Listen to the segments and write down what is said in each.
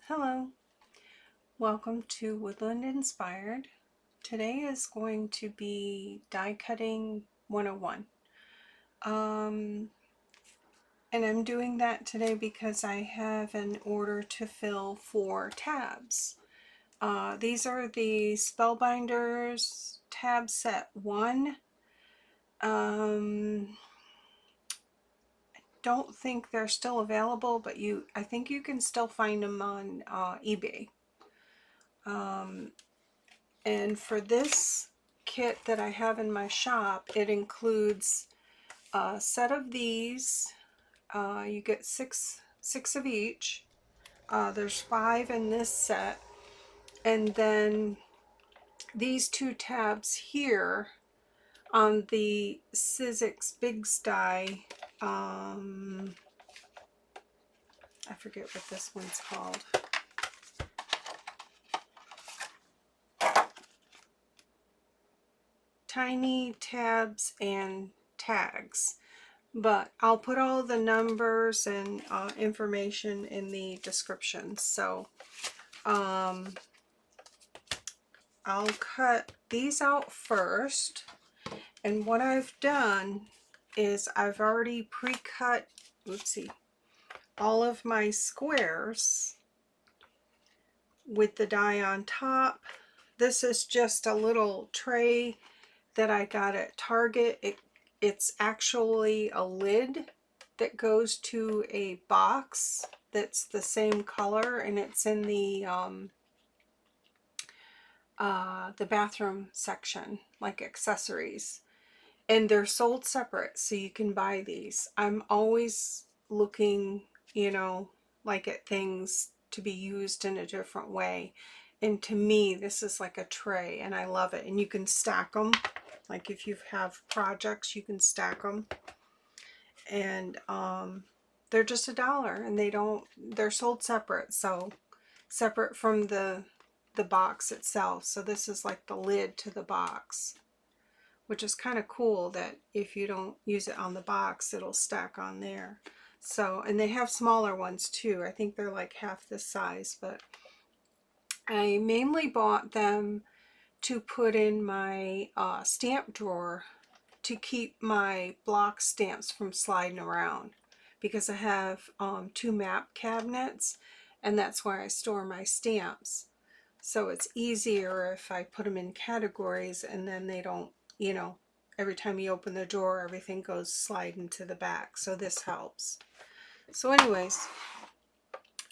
Hello, welcome to Woodland Inspired. Today is going to be die cutting 101. And I'm doing that today because I have an order to fill for tabs. These are the Spellbinders tab set 1. Don't think they're still available, but I think you can still find them on eBay. And for this kit that I have in my shop, it includes a set of these. You get six of each. There's 5 in this set. And then these 2 tabs here on the Sizzix Bigz die. I forget what this one's called. Tiny tabs and tags. But I'll put all the numbers and information in the description. So I'll cut these out first. And what I've done is I've already pre-cut, all of my squares with the die on top. This is just a little tray that I got at Target. It's actually a lid that goes to a box that's the same color, and it's in the bathroom section, like accessories. And they're sold separate, so you can buy these. I'm always looking, like at things to be used in a different way. And to me, this is like a tray, and I love it. And you can stack them. Like if you have projects, you can stack them. And they're just $1, and they're sold separate. So separate from the box itself. So this is like the lid to the box, which is kind of cool that if you don't use it on the box, it'll stack on there. So, and they have smaller ones too. I think they're like half this size, but I mainly bought them to put in my stamp drawer to keep my block stamps from sliding around, because I have 2 map cabinets, and that's where I store my stamps. So it's easier if I put them in categories, and then they don't, every time you open the drawer, everything goes sliding to the back. So this helps. So anyways,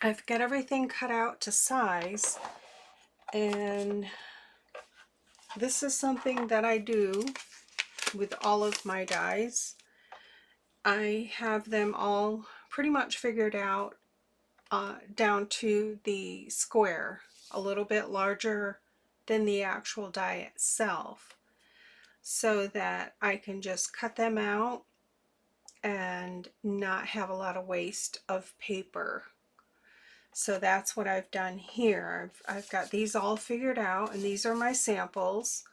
I've got everything cut out to size, and this is something that I do with all of my dies. I have them all pretty much figured out down to the square, a little bit larger than the actual die itself, so that I can just cut them out and not have a lot of waste of paper. So that's what I've done here. I've got these all figured out, and these are my samples.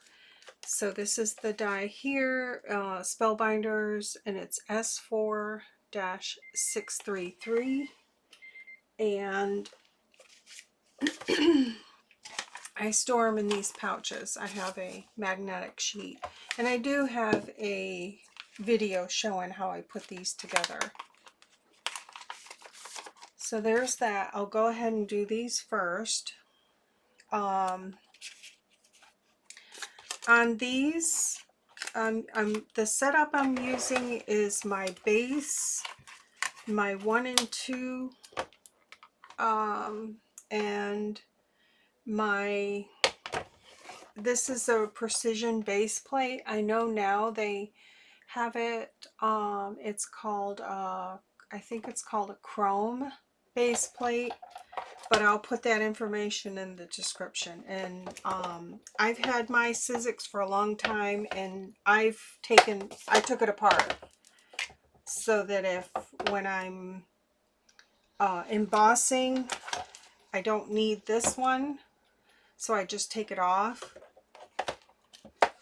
So this is the die here, Spellbinders, and it's S4-633. And I store them in these pouches. I have a magnetic sheet, and I do have a video showing how I put these together. So there's that. I'll go ahead and do these first. On these, the setup I'm using is my base, my 1 and 2, and this is a precision base plate. I know now they have it, it's called, I think it's called a chrome base plate, but I'll put that information in the description. And I've had my Sizzix for a long time, and I took it apart so that when I'm embossing, I don't need this one, so I just take it off,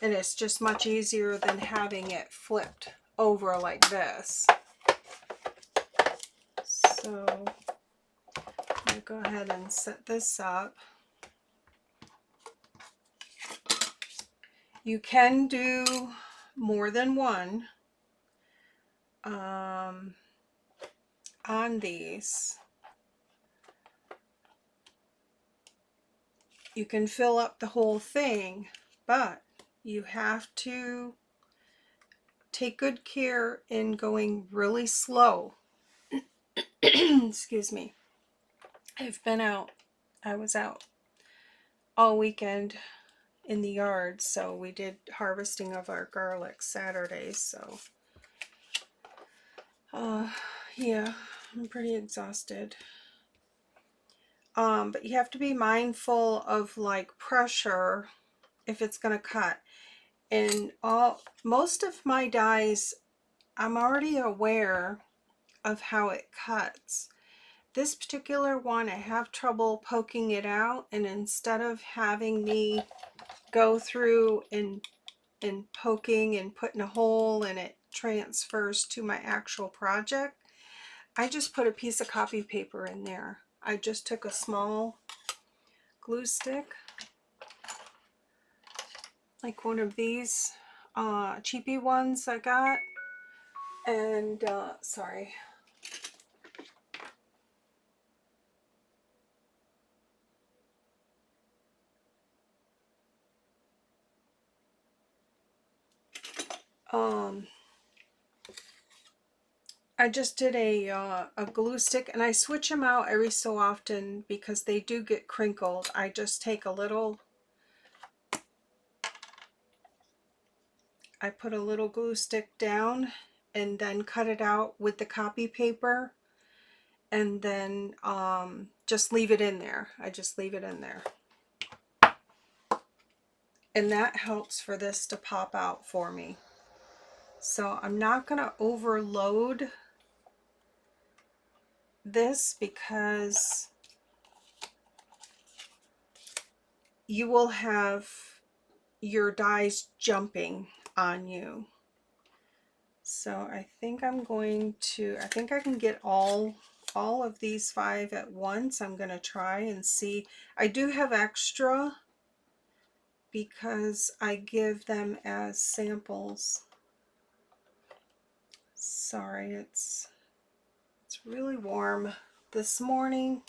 and it's just much easier than having it flipped over like this. So to go ahead and set this up. You can do more than one on these. You can fill up the whole thing, but you have to take good care in going really slow. Excuse me. I was out all weekend in the yard, so we did harvesting of our garlic Saturdays, so yeah, I'm pretty exhausted. But you have to be mindful of like pressure if it's going to cut. And most of my dies, I'm already aware of how it cuts. This particular one, I have trouble poking it out, and instead of having me go through and poking and putting a hole and it transfers to my actual project, I just put a piece of copy paper in there. I just took a small glue stick, like one of these cheapy ones I got, and sorry. I just did a glue stick, and I switch them out every so often because they do get crinkled. I just take a little, I put a little glue stick down and then cut it out with the copy paper, and then just leave it in there. I just leave it in there. And that helps for this to pop out for me. So I'm not going to overload this because you will have your dies jumping on you. So I think I'm going to, I think I can get all of these 5 at once. I'm going to try and see. I do have extra because I give them as samples. Sorry, it's really warm this morning,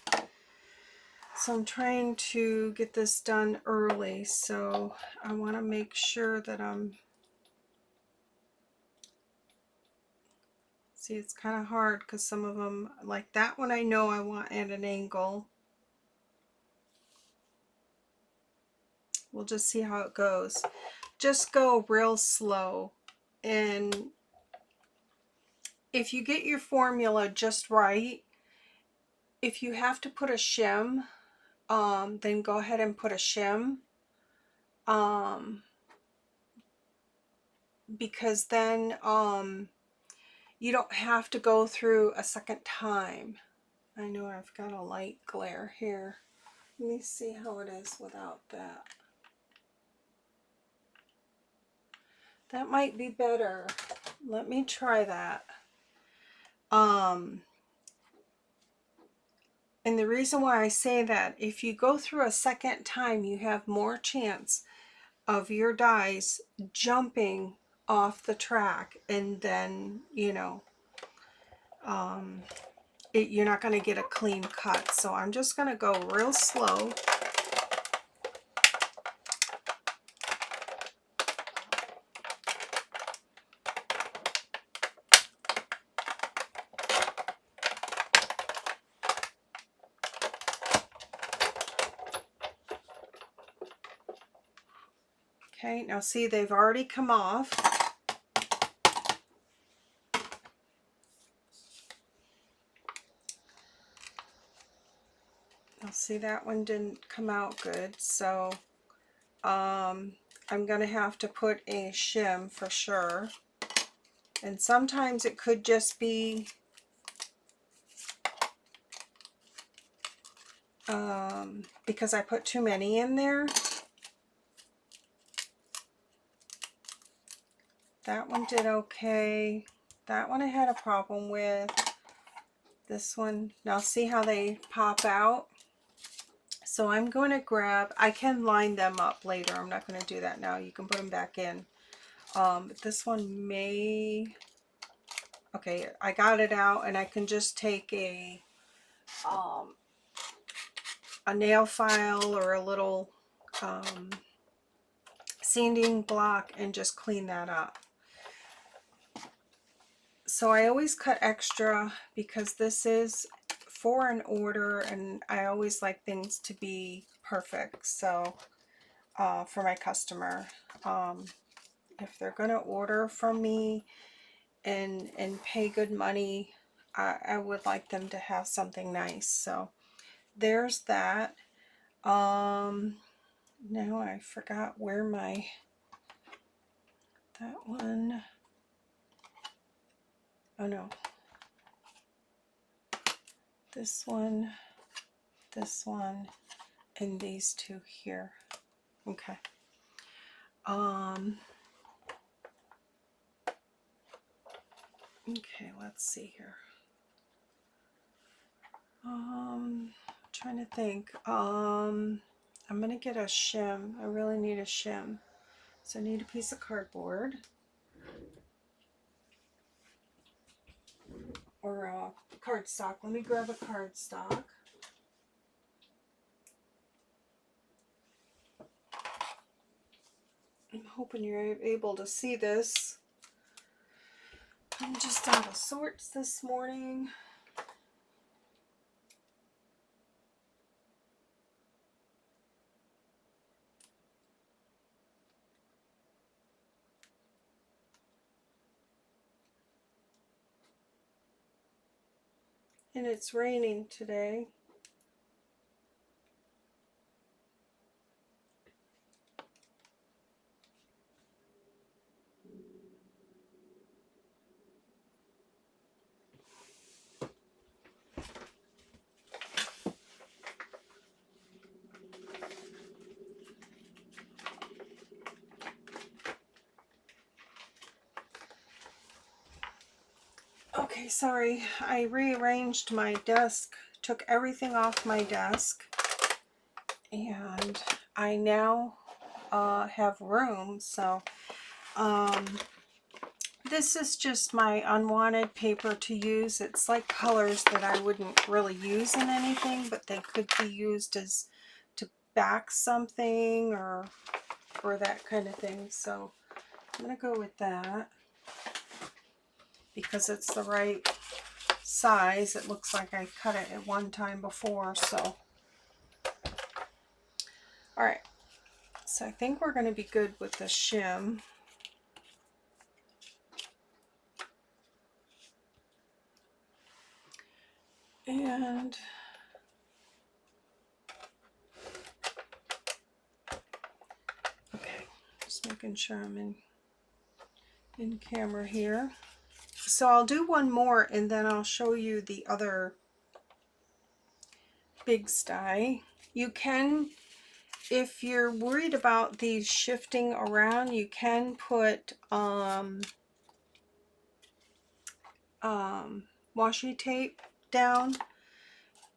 so I'm trying to get this done early, so I want to make sure that see, it's kind of hard because some of them, like that one, I know I want at an angle. We'll just see how it goes. Just go real slow, and if you get your formula just right, if you have to put a shim, then go ahead and put a shim, because then you don't have to go through a second time. I know I've got a light glare here. Let me see how it is without that. That might be better. Let me try that. And the reason why I say that, if you go through a second time, you have more chance of your dies jumping off the track, and then, you know, you're not going to get a clean cut. So I'm just going to go real slow. Okay, now see, they've already come off. Now see, that one didn't come out good, so I'm going to have to put a shim for sure. And sometimes it could just be because I put too many in there. That one did okay. That one I had a problem with. This one, now see how they pop out? So I'm going to grab, I can line them up later. I'm not going to do that now. You can put them back in. This one may, okay, I got it out, and I can just take a nail file or a little sanding block and just clean that up. So I always cut extra because this is for an order, and I always like things to be perfect. So for my customer, if they're going to order from me and pay good money, I would like them to have something nice. So there's that. Now I forgot where my, that one, oh no, this one, and these two here. Okay. Okay, let's see here. Trying to think. I'm gonna get a shim. I really need a shim. So I need a piece of cardboard or cardstock. Let me grab a cardstock. I'm hoping you're able to see this. I'm just out of sorts this morning. And it's raining today. Okay, sorry. I rearranged my desk, took everything off my desk, and I now have room. So this is just my unwanted paper to use. It's like colors that I wouldn't really use in anything, but they could be used as to back something or that kind of thing. So I'm going to go with that because it's the right size. It looks like I cut it at one time before. So all right, so I think we're going to be good with the shim. And okay, just making sure I'm in camera here. So I'll do one more and then I'll show you the other Bigz die. You can, if you're worried about these shifting around, you can put washi tape down,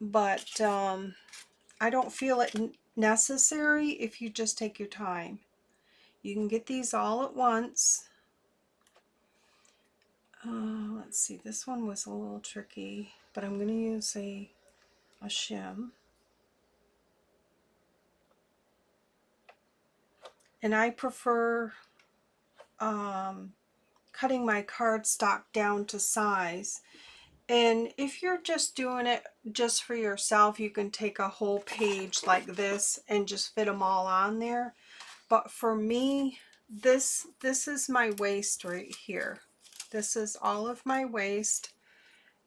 but I don't feel it necessary if you just take your time. You can get these all at once. Let's see, this one was a little tricky, but I'm going to use a shim. And I prefer cutting my cardstock down to size. And if you're just doing it just for yourself, you can take a whole page like this and just fit them all on there. But for me, this is my waist right here. This is all of my waist,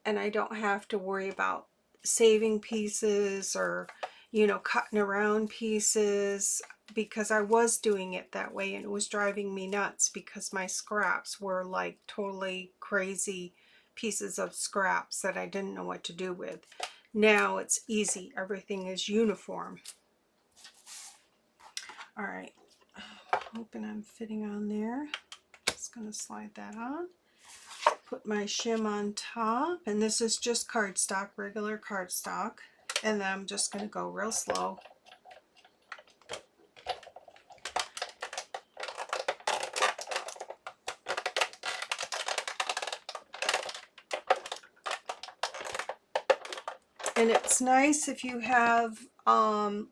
and I don't have to worry about saving pieces or, you know, cutting around pieces, because I was doing it that way and it was driving me nuts because my scraps were like totally crazy pieces of scraps that I didn't know what to do with. Now it's easy. Everything is uniform. All right. Hoping I'm fitting on there. Just going to slide that on. put my shim on top, and this is just cardstock, regular cardstock, and then I'm just going to go real slow. And it's nice if you have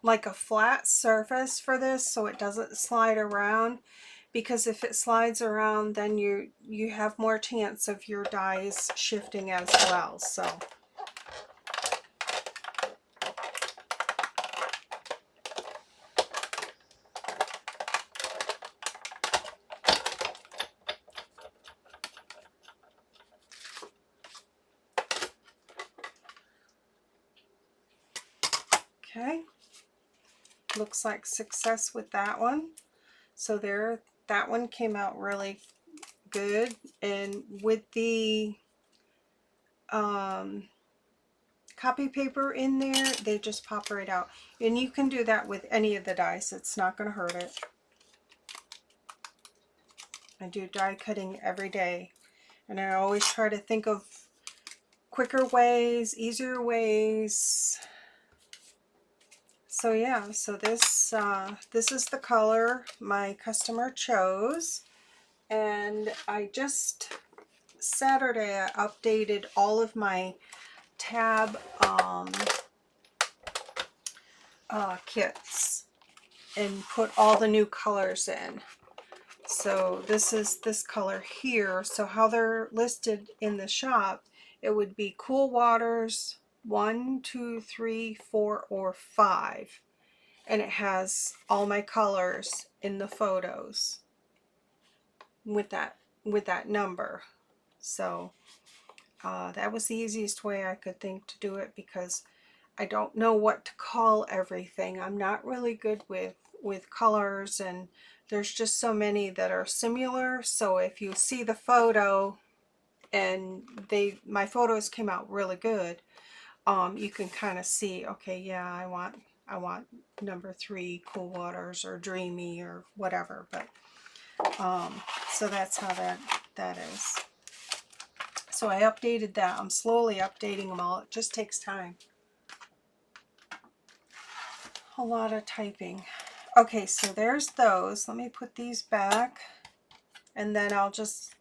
like a flat surface for this so it doesn't slide around, because if it slides around then you have more chance of your dies shifting as well. So okay, looks like success with that one. So there, that one came out really good. And with the copy paper in there, they just pop right out. And you can do that with any of the dies. It's not going to hurt it. I do die cutting every day, and I always try to think of quicker ways, easier ways. So yeah, so this is the color my customer chose, and I just Saturday I updated all of my tab kits and put all the new colors in. So this is this color here. So how they're listed in the shop, it would be Cool Waters 1, 2, 3, 4, or 5. And it has all my colors in the photos with that number. So that was the easiest way I could think to do it, because I don't know what to call everything. I'm not really good with colors, and there's just so many that are similar. So if you see the photo and my photos came out really good, you can kind of see, okay, yeah, I want number 3 Cool Waters or Dreamy or whatever. But so that's how that is. So I updated that. I'm slowly updating them all. It just takes time. A lot of typing. Okay, so there's those. Let me put these back, and then I'll just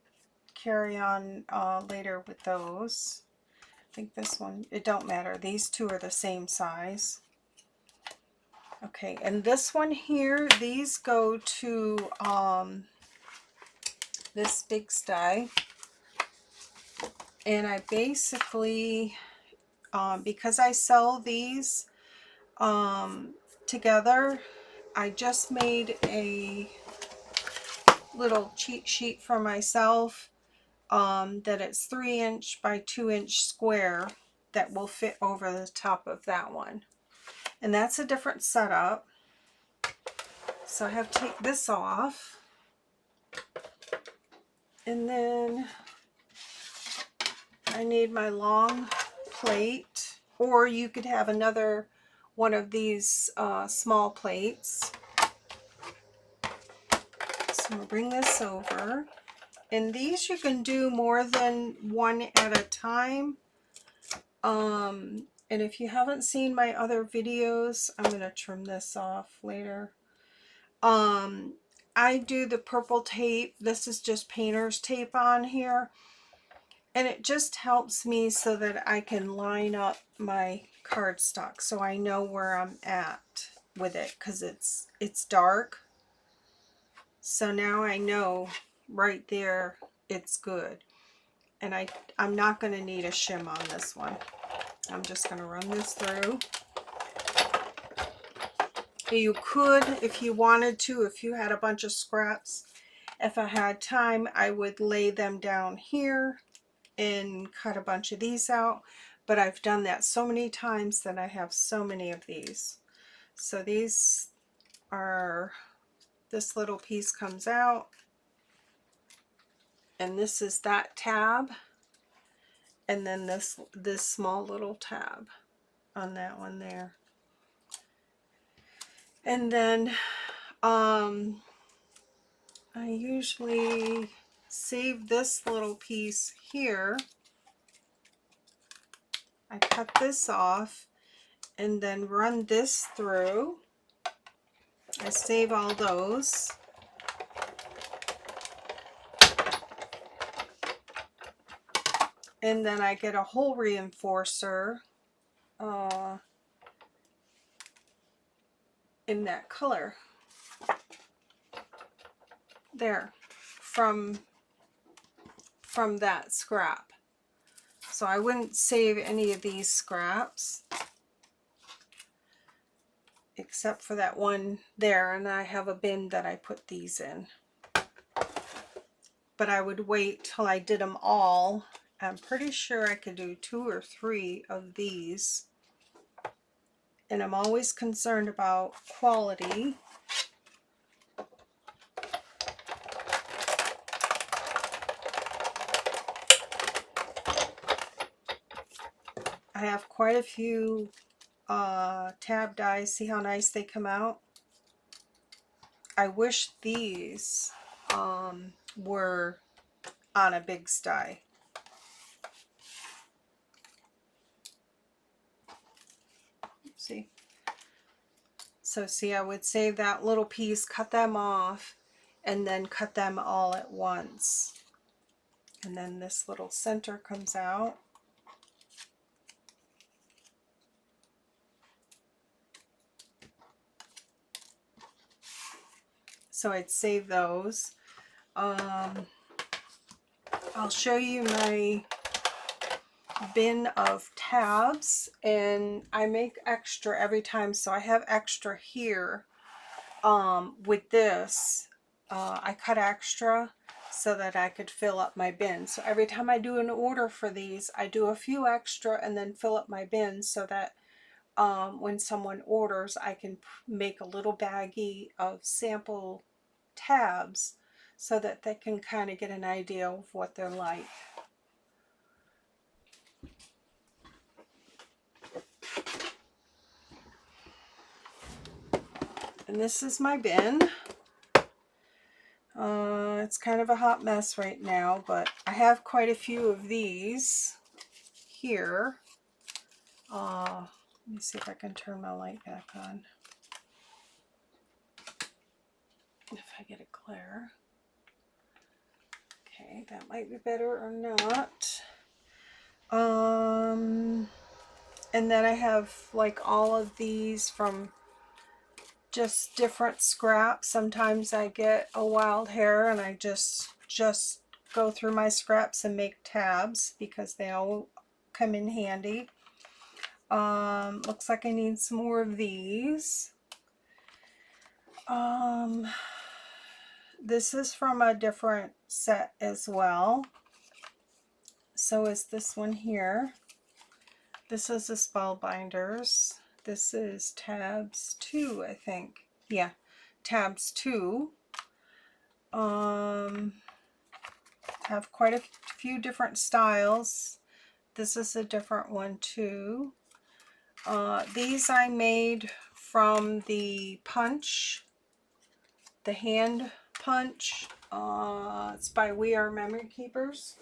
carry on later with those. I think this one, it don't matter. These two are the same size. Okay, and this one here, these go to this Bigz die. And I basically, because I sell these together, I just made a little cheat sheet for myself that it's 3" by 2" square that will fit over the top of that one. And that's a different setup. So I have to take this off. And then I need my long plate, or you could have another one of these small plates. So I'm going to bring this over. And these you can do more than one at a time. And if you haven't seen my other videos, I'm going to trim this off later. I do the purple tape. This is just painter's tape on here. And it just helps me so that I can line up my cardstock so I know where I'm at with it, because it's dark. So now I know right there it's good. And I'm not going to need a shim on this one. I'm just going to run this through. You could, if you wanted to, if you had a bunch of scraps, if I had time, I would lay them down here and cut a bunch of these out, but I've done that so many times that I have so many of these. So these are, this little piece comes out, and this is that tab, and then this small little tab on that one there. And then I usually save this little piece here. I cut this off and then run this through. I save all those. And then I get a hole reinforcer in that color. There, from that scrap. So I wouldn't save any of these scraps except for that one there, and I have a bin that I put these in. But I would wait till I did them all. I'm pretty sure I could do 2 or 3 of these. And I'm always concerned about quality. I have quite a few tab dies. See how nice they come out? I wish these were on a Bigz die. See? So see, I would save that little piece, cut them off, and then cut them all at once. And then this little center comes out. So I'd save those. I'll show you my bin of tabs, and I make extra every time, so I have extra here. With this, I cut extra so that I could fill up my bin. So every time I do an order for these, I do a few extra and then fill up my bin so that when someone orders, I can make a little baggie of sample tabs so that they can kind of get an idea of what they're like. And this is my bin. It's kind of a hot mess right now, but I have quite a few of these here. Let me see if I can turn my light back on. If I get it clear. Okay, that might be better or not. And then I have like all of these from just different scraps. Sometimes I get a wild hair and I just go through my scraps and make tabs because they all come in handy. Looks like I need some more of these. This is from a different set as well. So is this one here. This is the Spellbinders. This is tabs 2, I think. Yeah, tabs 2. Have quite a few different styles. This is a different one too. These I made from the punch, the hand punch. It's by We Are Memory Keepers.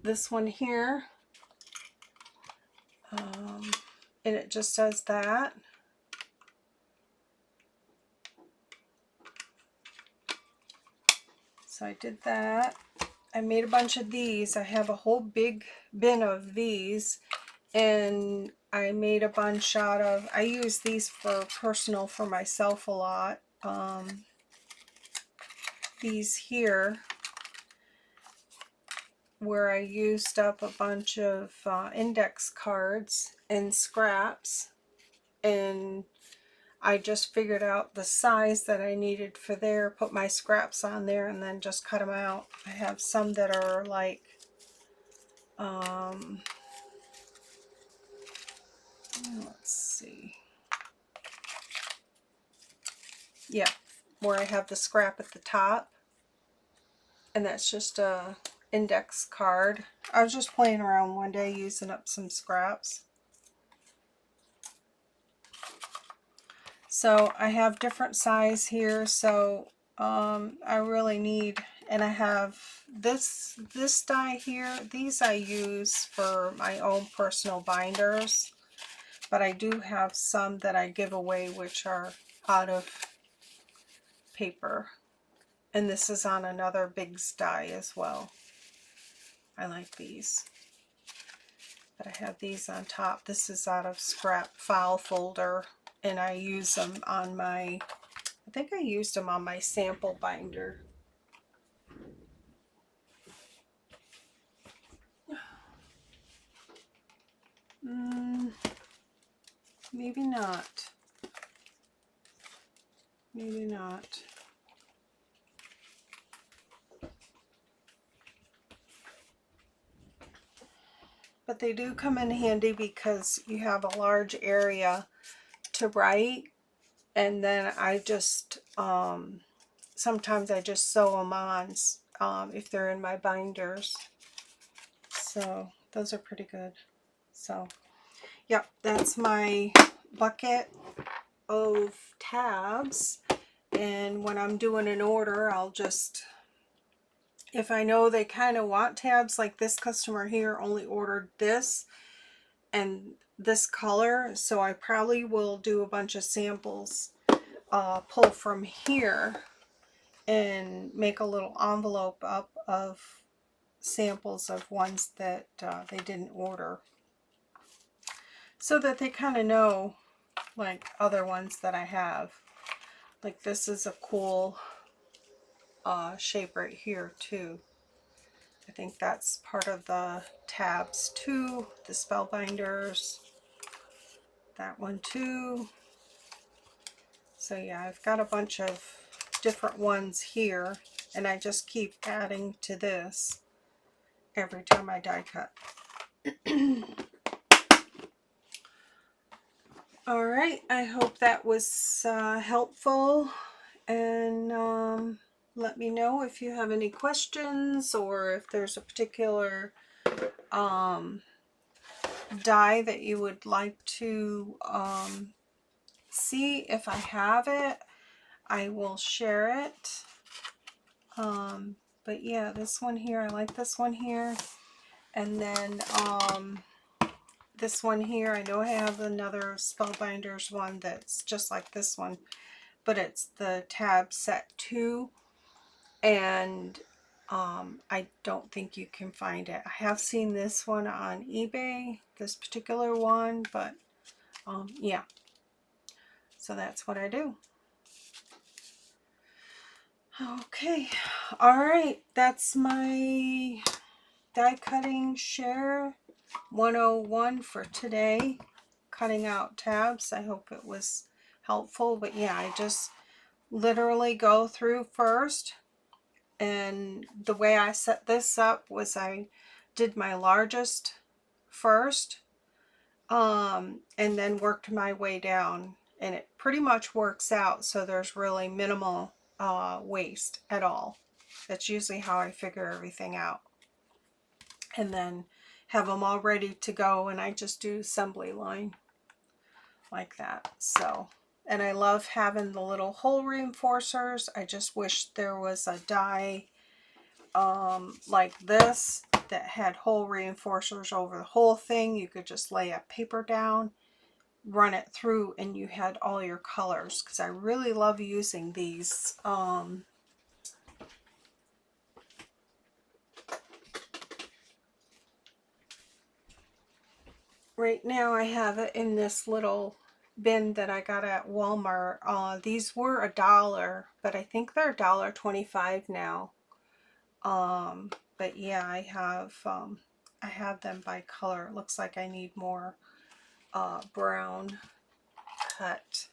This one here, and it just does that. So I did that. I made a bunch of these. I have a whole big bin of these, and I made a bunch out of, I use these for personal for myself a lot. These here, where I used up a bunch of index cards and scraps, and I just figured out the size that I needed for there, put my scraps on there, and then just cut them out. I have some that are like, let's see. Yeah, where I have the scrap at the top, and that's just a index card. I was just playing around one day using up some scraps. So I have different size here, so I really need, and I have this die here. These I use for my own personal binders, but I do have some that I give away which are out of paper. And this is on another Bigz die as well. I like these. But I have these on top. This is out of scrap file folder, and I use them on my, I think I used them on my sample binder. Maybe not. Maybe not. But they do come in handy because you have a large area to write, and then I just sometimes I just sew them on if they're in my binders. So those are pretty good. So yep, that's my bucket of tabs. And when I'm doing an order, I'll just, if I know they kind of want tabs, like this customer here only ordered this and this color, so I probably will do a bunch of samples, pull from here and make a little envelope up of samples of ones that they didn't order, so that they kind of know like other ones that I have. Like this is a cool shape right here too. I think that's part of the tabs too, the Spellbinders, that one too. So yeah, I've got a bunch of different ones here, and I just keep adding to this every time I die cut. All right, I hope that was helpful, and let me know if you have any questions, or if there's a particular die that you would like to see. If I have it, I will share it. But yeah, this one here, I like this one here. And then this one here, I know I have another Spellbinders one that's just like this one, but it's the tab set 2, and I don't think you can find it. I have seen this one on eBay, this particular one, but yeah, so that's what I do. Okay, all right, that's my die cutting share 101 for today, cutting out tabs. I hope it was helpful. But yeah, I just literally go through first, and the way I set this up was I did my largest first, and then worked my way down, and it pretty much works out, so there's really minimal waste at all. That's usually how I figure everything out. And then have them all ready to go, and I just do assembly line like that. So, and I love having the little hole reinforcers. I just wish there was a die like this that had hole reinforcers over the whole thing. You could just lay a paper down, run it through, and you had all your colors, because I really love using these. Right now I have it in this little bin that I got at Walmart. These were $1, but I think they're $1.25 now. But yeah, I have them by color. It looks like I need more brown cut.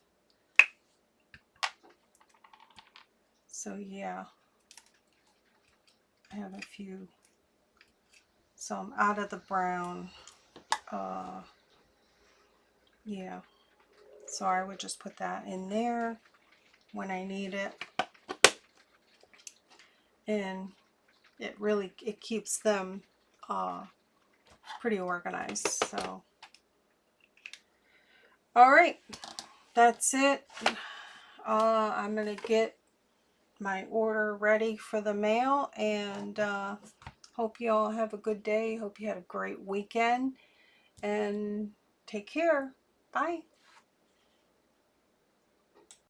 So yeah, I have a few. So I'm out of the brown. Yeah, so I would just put that in there when I need it, and it keeps them pretty organized. So all right, that's it. I'm going to get my order ready for the mail, and hope you all have a good day. Hope you had a great weekend, and take care. Bye.